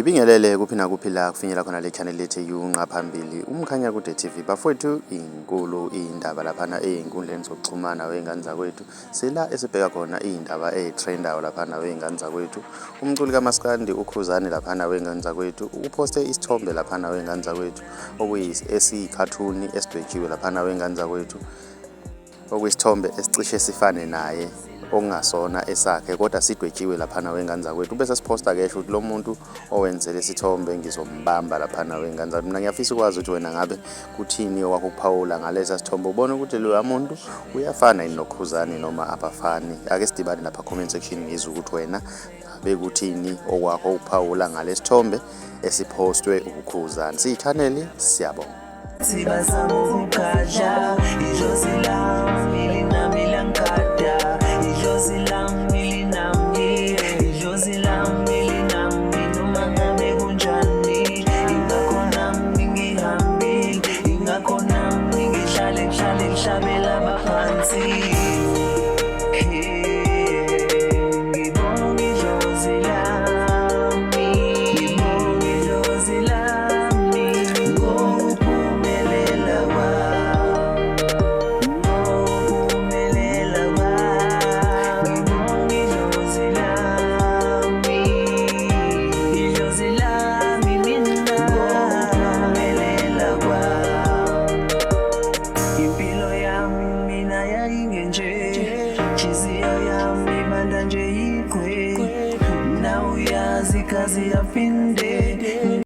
Ibingelele kuphi nakuphi la kufinyela khona le channel lethu yunqa phambili umkhanya kude TV bafowethu inkulu indaba laphana einkundleni zokuxhumana wengane zakwethu sila esibheka khona indaba ezitrendayo laphana wengane zakwethu. Umculi kaMaskandi ukhuzani laphana wengane zakwethu uposte isithombe laphana wengane zakwethu esiyikhathuni esidwetshiwe laphana wengane zakwethu, okuyisithombe esicishe sifane naye okungasona esakhe kodwa sidwetshiwe laphana wengane zakwethu. Bese siposta ke ukuthi lo muntu owenze lesithombe ngizombamba laphana wengane zakwethu. Mina ngiyafisa ukwazi ukuthi wena ngabe kuthini okwakho ukuphawula ngalesa sithombe, ubona ukuthi loya muntu uyafana yini nokhuzani noma abafani. Ake sidibane lapha comment section ngizwe ukuthi wena ngabe kuthini okwakho ukuphawula ngalesithombe esipostwe ukukhuzani. Siyichaneli, siyabonga. Silang